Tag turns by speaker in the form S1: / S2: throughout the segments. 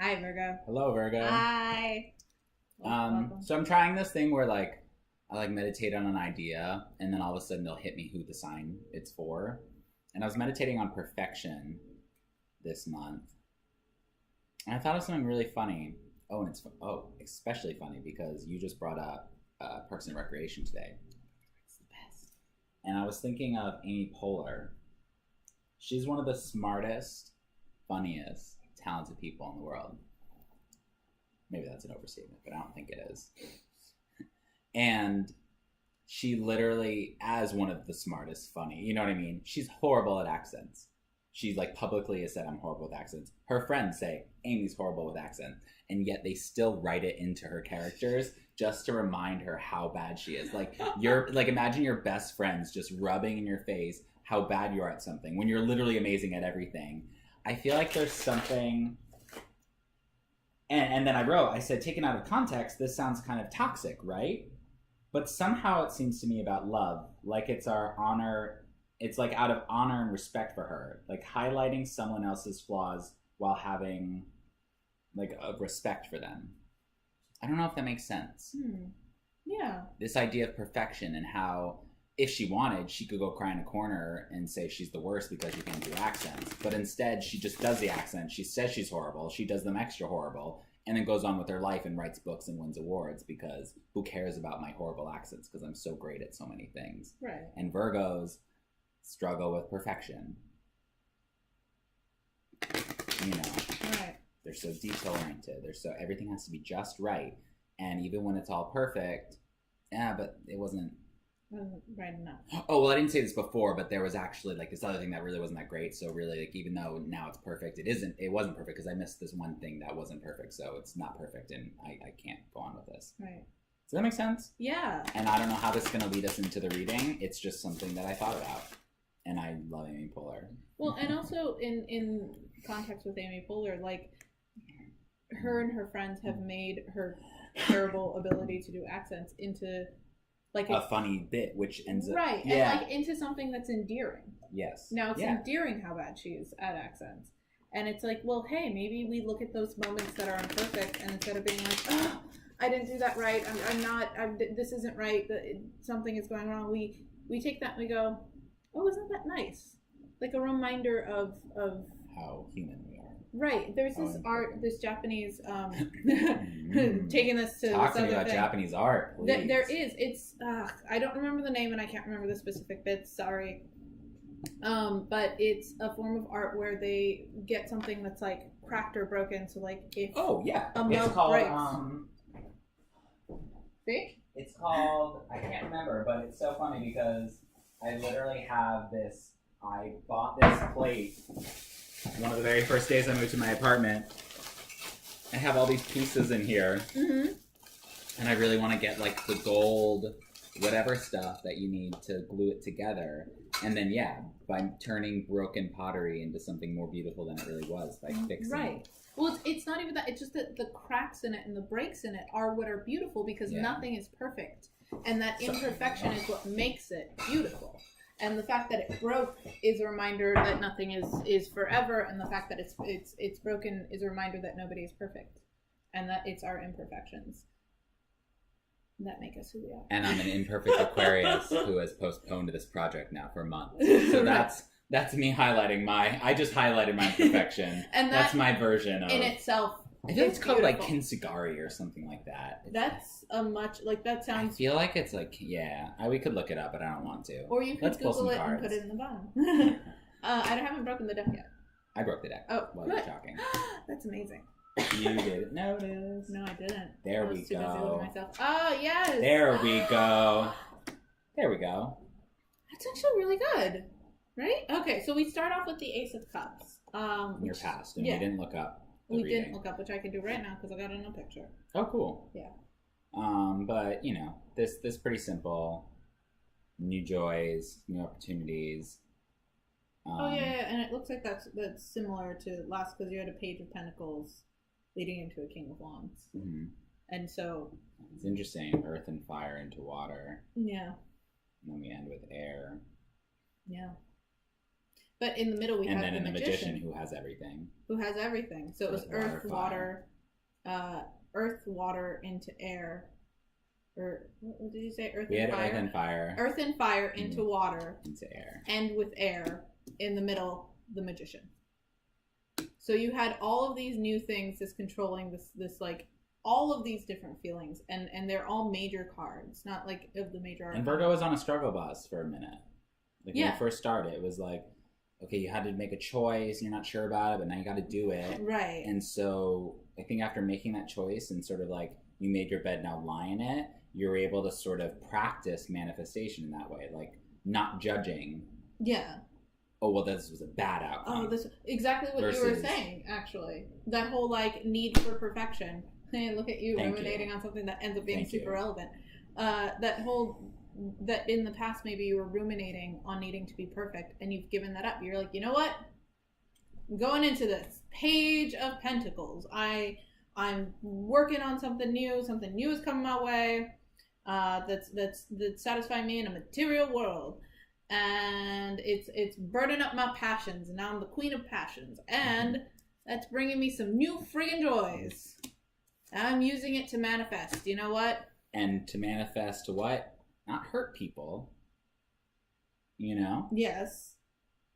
S1: Hi, Virgo.
S2: Hello, Virgo.
S1: Hi. Welcome.
S2: So I'm trying this thing where I meditate on an idea, and then all of a sudden they'll hit me who the sign it's for. And I was meditating on perfection this month, and I thought of something really funny. Oh, and it's especially funny because you just brought up Parks and Recreation today.
S1: It's the best.
S2: And I was thinking of Amy Poehler. She's one of the smartest, funniest, talented people in the world. Maybe that's an overstatement, but I don't think it is. And she literally, as one of the smartest, funny, you know what I mean? She's horrible at accents. She's publicly has said, I'm horrible with accents. Her friends say, Amy's horrible with accents. And yet they still write it into her characters just to remind her how bad she is. Imagine your best friends just rubbing in your face how bad you are at something when you're literally amazing at everything. I feel like there's something... And then I said, taken out of context, this sounds kind of toxic, right? But somehow it seems to me about love, like it's our honor, it's out of honor and respect for her, highlighting someone else's flaws while having a respect for them. I don't know if that makes sense.
S1: Yeah.
S2: This idea of perfection and how if she wanted, she could go cry in a corner and say she's the worst because she can't do accents. But instead, she just does the accent. She says she's horrible. She does them extra horrible. And then goes on with her life and writes books and wins awards because who cares about my horrible accents because I'm so great at so many things.
S1: Right.
S2: And Virgos struggle with perfection. You know.
S1: Right.
S2: They're so detail-oriented. Everything has to be just right. And even when it's all perfect, but it wasn't
S1: right enough.
S2: Oh, well, I didn't say this before, but there was actually this other thing that really wasn't that great. So really, even though now it's perfect, it wasn't perfect because I missed this one thing that wasn't perfect. So it's not perfect and I can't go on with this.
S1: Right.
S2: Does that make sense?
S1: Yeah.
S2: And I don't know how this is going to lead us into the reading. It's just something that I thought about. And I love Amy Poehler.
S1: Well, and also in context with Amy Poehler, her and her friends have made her terrible ability to do accents into a
S2: funny bit, which ends up...
S1: Right,
S2: yeah.
S1: And into something that's endearing.
S2: Yes.
S1: Now, it's endearing how bad she is at accents. And it's well, hey, maybe we look at those moments that are imperfect, and instead of being oh, I didn't do that right, this isn't right, something is going wrong, we take that and we go, oh, isn't that nice? A reminder of
S2: how human we are.
S1: Right. There's this Japanese, taking this to
S2: Talk
S1: this
S2: to me
S1: other
S2: about
S1: thing.
S2: Japanese art, please.
S1: There is. It's, I don't remember the name and I can't remember the specific bits, sorry. But it's a form of art where they get something that's cracked or broken. So if
S2: oh yeah,
S1: a
S2: it's
S1: mug
S2: called
S1: breaks. See?
S2: It's called, I can't remember, but it's so funny because I literally have this. I bought this plate one of the very first days I moved to my apartment. I have all these pieces in here.
S1: Mm-hmm.
S2: And I really want to get the gold whatever stuff that you need to glue it together. And then by turning broken pottery into something more beautiful than it really was by fixing.
S1: Right. Well, it's not even that. It's just that the cracks in it and the breaks in it are what are beautiful because nothing is perfect. And that imperfection is what makes it beautiful. And the fact that it broke is a reminder that nothing is forever, and the fact that it's broken is a reminder that nobody is perfect, and that it's our imperfections that make us who we are. And
S2: I'm an imperfect Aquarius who has postponed this project now for months. So that's me highlighting I just highlighted my imperfection. And that's my version of...
S1: in itself,
S2: I think it's called Kinsegari or something like that.
S1: That's a much that sounds.
S2: I feel like it's we could look it up, but I don't want to.
S1: Or you could Google it and put it in the bottom. I haven't broken the deck yet.
S2: I broke the deck. While
S1: good.
S2: you're talking.
S1: That's amazing.
S2: You didn't notice.
S1: No, I didn't.
S2: There
S1: I was
S2: we
S1: too
S2: go.
S1: busy looking at myself. Oh yes.
S2: There we go. There we go.
S1: That's actually really good, right? Okay, so we start off with the Ace of Cups.
S2: Your past, and we didn't look up.
S1: We didn't look up, which I can do right now because I got it in a picture.
S2: Oh, cool.
S1: Yeah.
S2: But this pretty simple. New joys, new opportunities.
S1: And it looks like that's similar to last because you had a Page of Pentacles leading into a King of Wands.
S2: Mm-hmm.
S1: And so
S2: it's interesting. Earth and fire into water.
S1: Yeah.
S2: And then we end with air.
S1: Yeah. But in the middle, we have
S2: then
S1: the
S2: in the
S1: magician
S2: who has everything.
S1: Who has everything. So it was earth,
S2: water,
S1: water into air. Or what did you say? Earth
S2: we
S1: and
S2: had
S1: fire.
S2: earth and fire.
S1: Earth and fire into water.
S2: Into air.
S1: And with air in the middle, the magician. So you had all of these new things that's controlling this like all of these different feelings, and they're all major cards, not like of the major.
S2: And Virgo was on a struggle bus for a minute. Like when
S1: Yeah.
S2: you first started, it was like, okay, you had to make a choice, you're not sure about it, but now you got to do it.
S1: Right.
S2: And so I think after making that choice and sort of like you made your bed, now lie in it, you're able to sort of practice manifestation in that way, like not judging.
S1: Yeah.
S2: Oh, well, this was a bad outcome.
S1: Oh, this exactly what you were saying, actually. That whole like need for perfection. Hey, look at you ruminating on something that ends up being super relevant. That in the past maybe you were ruminating on needing to be perfect, and you've given that up. You're like, you know what? I'm going into this Page of Pentacles. I'm working on something new. Something new is coming my way. That's satisfying me in a material world, and it's burning up my passions. And now I'm the queen of passions, and that's bringing me some new friggin' joys. I'm using it to manifest. You know what?
S2: And to manifest to what? Not hurt people. You know?
S1: Yes.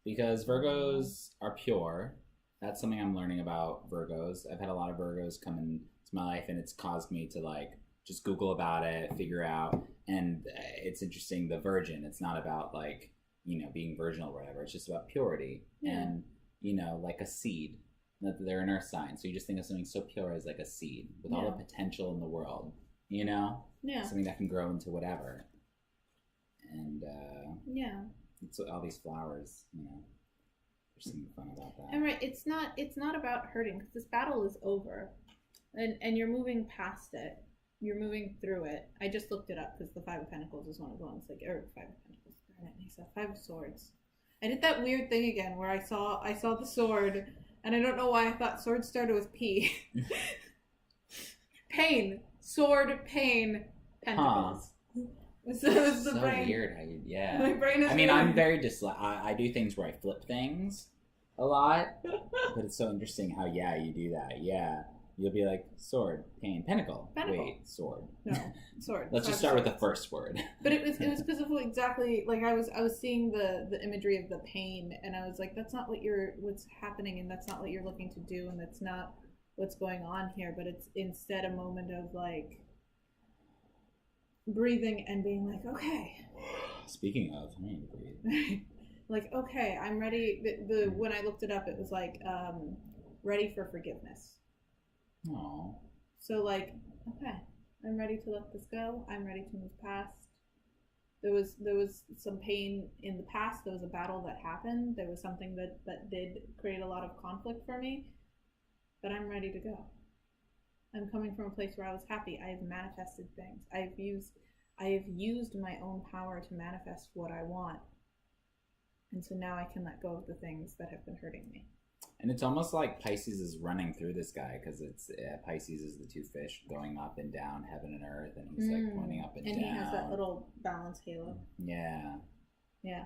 S2: Because Virgos are pure. That's something I'm learning about Virgos. I've had a lot of Virgos come into my life, and it's caused me to like just Google about it, figure out. And it's interesting, the virgin, it's not about like, you know, being virginal or whatever. It's just about purity. Yeah. And, you know, like a seed. They're an earth sign, so you just think of something so pure as like a seed with all the potential in the world, you know? Yeah. Something that can grow into whatever. And it's all these flowers, you know. There's something fun about that.
S1: And right, it's not about hurting, because this battle is over, and you're moving past it. You're moving through it. I just looked it up because the Five of Pentacles is one of the ones, like, or Five of Pentacles. Darn it, Lisa. Five of Swords. I did that weird thing again where I saw the sword. And I don't know why I thought sword started with P. Pain. Sword, pain, pentacles.
S2: It's so brain. Weird how you,
S1: My brain is weird.
S2: I'm very I do things where I flip things a lot. But it's so interesting how, you do that. Yeah. You'll be like, sword, pain, pentacle. Wait, sword.
S1: No, sword.
S2: Let's just start with the first word.
S1: But it was because of exactly, like, I was seeing the imagery of the pain, and I was like, that's not what's happening, and that's not what you're looking to do, and that's not what's going on here. But it's instead a moment of like breathing and being like, okay.
S2: Speaking of, I need to breathe.
S1: Like, okay, I'm ready. When I looked it up, it was like ready for forgiveness.
S2: Aww.
S1: So like, okay, I'm ready to let this go. I'm ready to move past. There was some pain in the past. There was a battle that happened. There was something that did create a lot of conflict for me. But I'm ready to go. I'm coming from a place where I was happy. I have manifested things. I have used my own power to manifest what I want. And so now I can let go of the things that have been hurting me.
S2: And it's almost like Pisces is running through this guy, because it's Pisces is the two fish going up and down, heaven and earth, and he's like pointing up and down.
S1: And he has that little balance halo.
S2: Yeah.
S1: Yeah.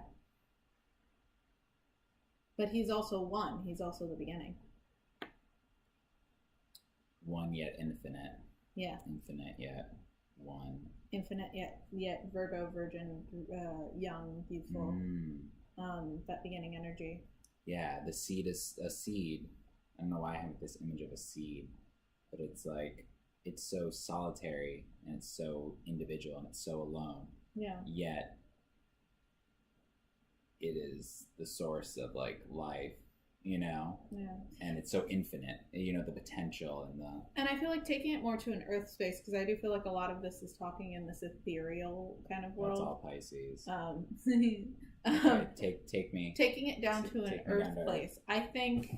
S1: But he's also one. He's also the beginning.
S2: One yet infinite.
S1: Yeah.
S2: Infinite yet one.
S1: Infinite yet Virgo, virgin, young, beautiful. That beginning energy.
S2: Yeah, the seed is a seed. I don't know why I have this image of a seed, but it's like, it's so solitary and it's so individual and it's so alone. Yeah. Yet it is the source of like life, you know? Yeah. And it's so infinite, you know, the potential and the...
S1: And I feel like taking it more to an earth space, because I do feel like a lot of this is talking in this ethereal kind of world.
S2: That's all Pisces. Take me.
S1: Taking it down to an earth place. I think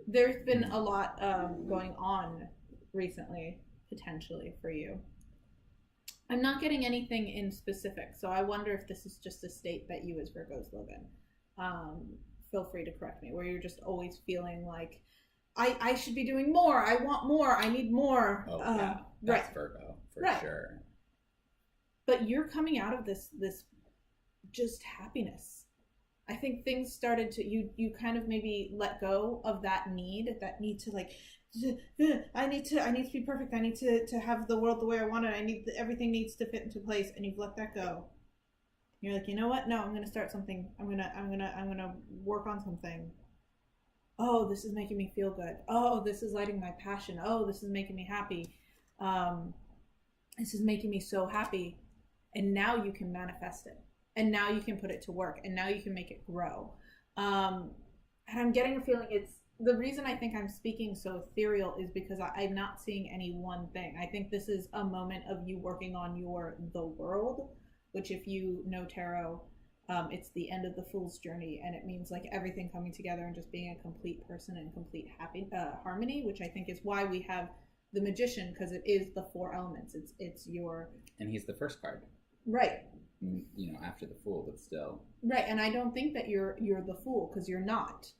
S1: there's been a lot going on recently, potentially, for you. I'm not getting anything in specific, so I wonder if this is just a state that you as Virgos live in. Feel free to correct me, where you're just always feeling like, I should be doing more, I want more, I need more.
S2: Oh, yeah, that's Virgo, for sure.
S1: But you're coming out of this just happiness. I think things started to you kind of maybe let go of that need to like I need to be perfect. I need to have the world the way I want it. Everything needs to fit into place, and you've let that go. You're like, you know what? No, I'm gonna start something. I'm gonna work on something. Oh, this is making me feel good. Oh, this is lighting my passion. Oh, this is making me happy. This is making me so happy. And now you can manifest it. And now you can put it to work. And now you can make it grow. And I'm getting a feeling it's the reason I think I'm speaking so ethereal is because I'm not seeing any one thing. I think this is a moment of you working on the world, which if you know tarot, it's the end of the fool's journey, and it means like everything coming together and just being a complete person and complete harmony, which I think is why we have the magician, because it is the 4 elements. It's your,
S2: and he's the first card,
S1: right?
S2: You know, after the fool, but still,
S1: right. And I don't think that you're the fool, because you're not.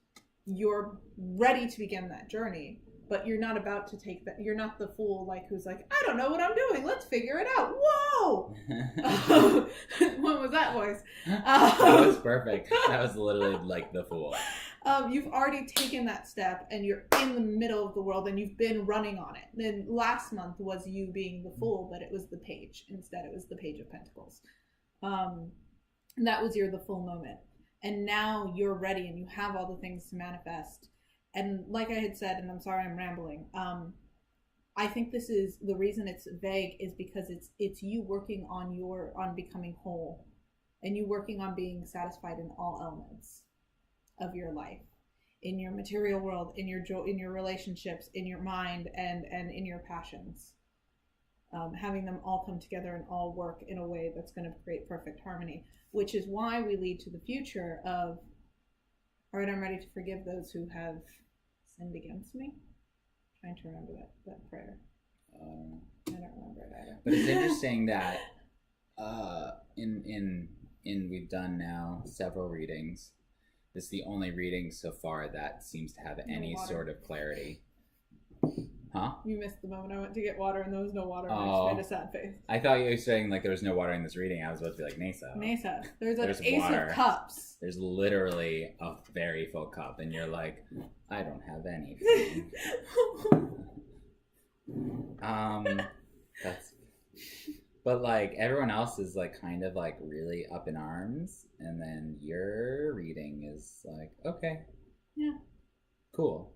S1: You're ready to begin that journey, but you're not about to take that. You're not the fool, like who's like, I don't know what I'm doing. Let's figure it out. Whoa! What was that voice?
S2: That was perfect. That was literally like the fool.
S1: You've already taken that step, and you're in the middle of the world, and you've been running on it. Then last month was you being the fool, but it was the page instead. It was the Page of Pentacles. And that was the full moment. And now you're ready, and you have all the things to manifest. And like I had said, and I'm sorry I'm rambling, I think this is the reason it's vague is because it's you working on becoming whole, and you working on being satisfied in all elements of your life, in your material world, in your in your relationships, in your mind, and in your passions. Having them all come together and all work in a way that's going to create perfect harmony, which is why we lead to the future of, all right, I'm ready to forgive those who have sinned against me. I'm trying to remember that prayer. I don't remember it either.
S2: But it's interesting that in we've done now several readings. This is the only reading so far that seems to have any sort of clarity. Huh?
S1: You missed the moment I went to get water and there was no water, and I just made a sad face.
S2: I thought you were saying like there was no water in this reading. I was about to be like, Nesa.
S1: Nesa. There's an Ace water. Of Cups.
S2: There's literally a very full cup, and you're like, I don't have anything. That's... But like everyone else is like kind of like really up in arms, and then your reading is like, okay.
S1: Yeah.
S2: Cool.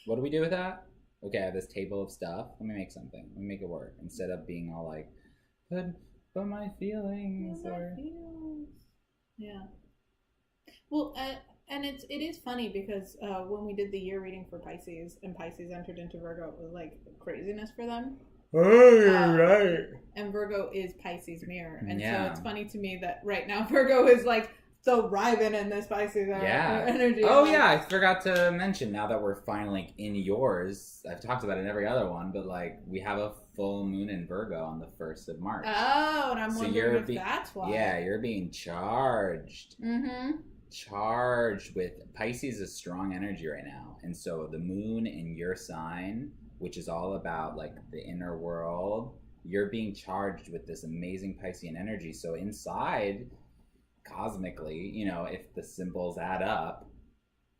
S2: What do we do with that? Okay, I have this table of stuff. Let me make something. Let me make it work. Instead of being all like, but my feelings or...
S1: Yeah. Well, and it is funny because when we did the year reading for Pisces, and Pisces entered into Virgo, it was like craziness for them.
S2: Oh, you're right.
S1: And Virgo is Pisces mirror. And so it's funny to me that right now Virgo is like thriving in this Pisces energy.
S2: Oh, yeah. I forgot to mention, now that we're finally in yours, I've talked about it in every other one, but like we have a full moon in Virgo on the 1st of March.
S1: Oh, and I'm wondering if that's why.
S2: Yeah, you're being charged.
S1: Mm-hmm.
S2: Charged with... Pisces is strong energy right now. And so the moon in your sign, which is all about like the inner world, you're being charged with this amazing Piscean energy. So inside... cosmically, you know, if the symbols add up,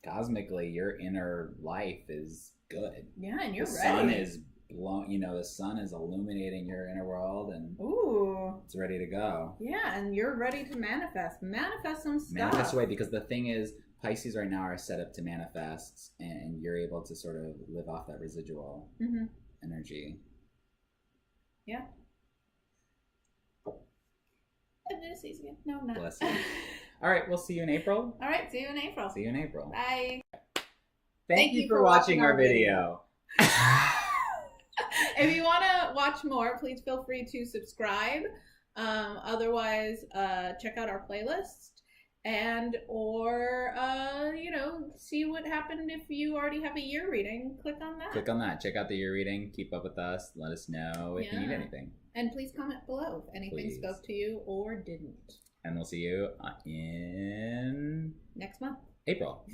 S2: cosmically your inner life is good.
S1: Yeah, and you're
S2: the
S1: ready.
S2: Sun is blown, you know, the sun is illuminating your inner world, and it's ready to go.
S1: Yeah, and you're ready to manifest some stuff.
S2: Manifest away, because the thing is, Pisces right now are set up to manifest, and you're able to sort of live off that residual energy.
S1: Yeah. I'm gonna sneeze again. No, I'm not.
S2: Bless you. All right, we'll see you in April.
S1: All right, see you in April.
S2: See you in April.
S1: Bye.
S2: Thank you for watching our video.
S1: If you want to watch more, please feel free to subscribe. Otherwise, check out our playlist, and or you know, see what happened if you already have a year reading. Click on that.
S2: Click on that. Check out the year reading. Keep up with us. Let us know if you need anything.
S1: And please comment below if anything spoke to you or didn't.
S2: And we'll see you in...
S1: next month.
S2: April.